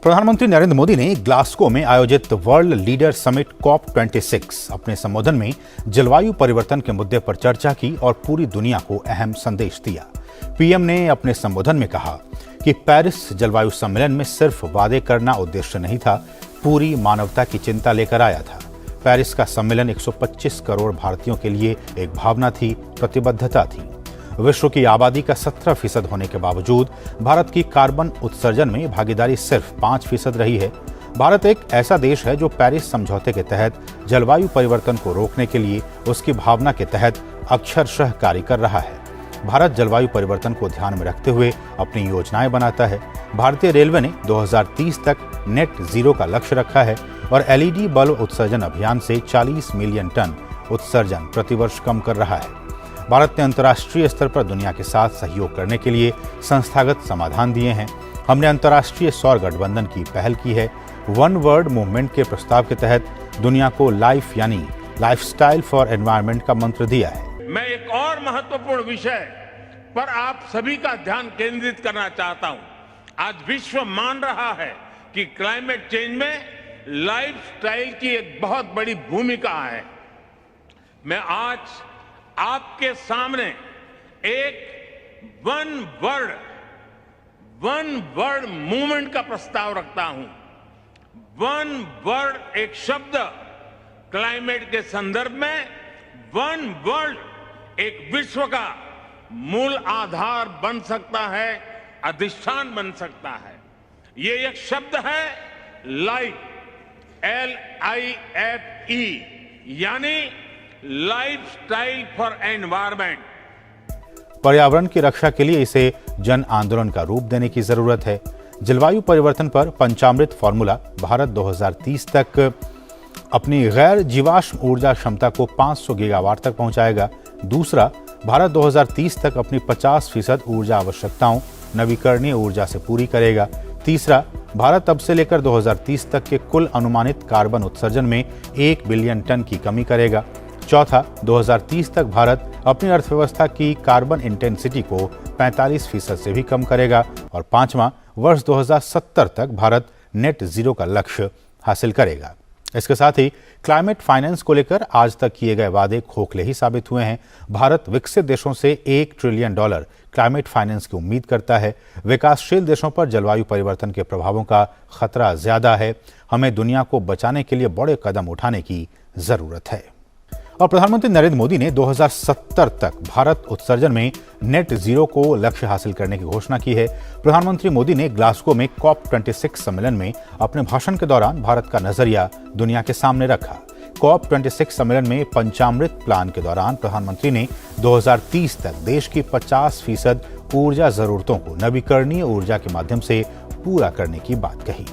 प्रधानमंत्री नरेंद्र मोदी ने ग्लासगो में आयोजित वर्ल्ड लीडर समिट COP26 अपने संबोधन में जलवायु परिवर्तन के मुद्दे पर चर्चा की और पूरी दुनिया को अहम संदेश दिया। पीएम ने अपने संबोधन में कहा कि पेरिस जलवायु सम्मेलन में सिर्फ वादे करना उद्देश्य नहीं था, पूरी मानवता की चिंता लेकर आया था। पेरिस का सम्मेलन 125 करोड़ भारतीयों के लिए एक भावना थी, प्रतिबद्धता थी। विश्व की आबादी का 17% होने के बावजूद भारत की कार्बन उत्सर्जन में भागीदारी सिर्फ 5% रही है। भारत एक ऐसा देश है जो पेरिस समझौते के तहत जलवायु परिवर्तन को रोकने के लिए उसकी भावना के तहत अक्षरशः कार्य कर रहा है। भारत जलवायु परिवर्तन को ध्यान में रखते हुए अपनी योजनाएं बनाता है। भारतीय रेलवे ने 2030 तक नेट जीरो का लक्ष्य रखा है और LED बल्ब उत्सर्जन अभियान से 40 मिलियन टन उत्सर्जन प्रतिवर्ष कम कर रहा है। भारत ने अंतर्राष्ट्रीय स्तर पर दुनिया के साथ सहयोग करने के लिए संस्थागत समाधान दिए हैं। हमने अंतर्राष्ट्रीय सौर गठबंधन की पहल की है। वन वर्ल्ड मूवमेंट के प्रस्ताव के तहत दुनिया को लाइफ यानी लाइफस्टाइल फॉर एनवायरनमेंट का मंत्र दिया है। मैं एक और महत्वपूर्ण विषय पर आप सभी का ध्यान केंद्रित करना चाहता हूं। आज विश्व मान रहा है कि क्लाइमेट चेंज में लाइफस्टाइल की एक बहुत बड़ी भूमिका है। मैं आज आपके सामने एक वन वर्ल्ड मूवमेंट का प्रस्ताव रखता हूं। वन वर्ल्ड एक शब्द क्लाइमेट के संदर्भ में वन वर्ल्ड एक विश्व का मूल आधार बन सकता है, अधिष्ठान बन सकता है। ये एक शब्द है लाइफ, LIFE, यानी लाइफस्टाइल फॉर एनवायरनमेंट। पर्यावरण की रक्षा के लिए इसे जन आंदोलन का रूप देने की जरूरत है। जलवायु परिवर्तन पर पंचामृत फॉर्मूला भारत 2030 तक अपनी गैर जीवाश्म ऊर्जा क्षमता को 500 गीगावाट तक पहुंचाएगा। दूसरा, भारत 2030 तक अपनी 50% ऊर्जा आवश्यकताओं नवीकरणीय ऊर्जा से पूरी करेगा। तीसरा, भारत अब से लेकर 2030 तक के कुल अनुमानित कार्बन उत्सर्जन में 1 बिलियन टन की कमी करेगा। चौथा, 2030 तक भारत अपनी अर्थव्यवस्था की कार्बन इंटेंसिटी को 45% से भी कम करेगा। और पांचवा, वर्ष 2070 तक भारत नेट जीरो का लक्ष्य हासिल करेगा। इसके साथ ही क्लाइमेट फाइनेंस को लेकर आज तक किए गए वादे खोखले ही साबित हुए हैं। भारत विकसित देशों से $1 ट्रिलियन क्लाइमेट फाइनेंस की उम्मीद करता है। विकासशील देशों पर जलवायु परिवर्तन के प्रभावों का खतरा ज्यादा है। हमें दुनिया को बचाने के लिए बड़े कदम उठाने की जरूरत है। और प्रधानमंत्री नरेंद्र मोदी ने 2070 तक भारत उत्सर्जन में नेट जीरो को लक्ष्य हासिल करने की घोषणा की है। प्रधानमंत्री मोदी ने ग्लासगो में COP26 सम्मेलन में अपने भाषण के दौरान भारत का नजरिया दुनिया के सामने रखा। COP26 सम्मेलन में पंचामृत प्लान के दौरान प्रधानमंत्री ने 2030 तक देश की 50% ऊर्जा जरूरतों को नवीकरणीय ऊर्जा के माध्यम से पूरा करने की बात कही।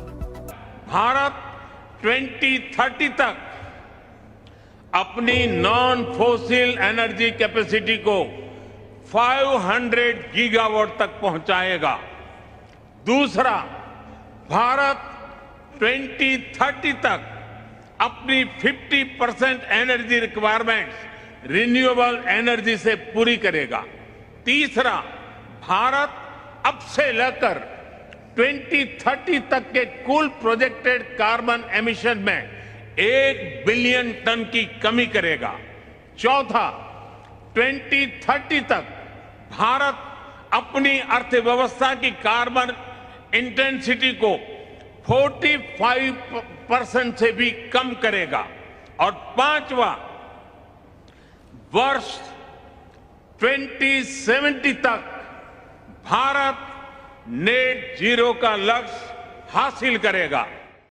भारत 2030 तक अपनी नॉन फोसिल एनर्जी कैपेसिटी को 500 गीगावाट तक पहुंचाएगा। दूसरा, भारत 2030 तक अपनी 50% एनर्जी रिक्वायरमेंट्स रिन्यूएबल एनर्जी से पूरी करेगा। तीसरा, भारत अब से लेकर 2030 तक के कुल प्रोजेक्टेड कार्बन एमिशन में 1 बिलियन टन की कमी करेगा। चौथा, 2030 तक भारत अपनी अर्थव्यवस्था की कार्बन इंटेंसिटी को 45% से भी कम करेगा। और पांचवा, वर्ष 2070 तक भारत नेट जीरो का लक्ष्य हासिल करेगा।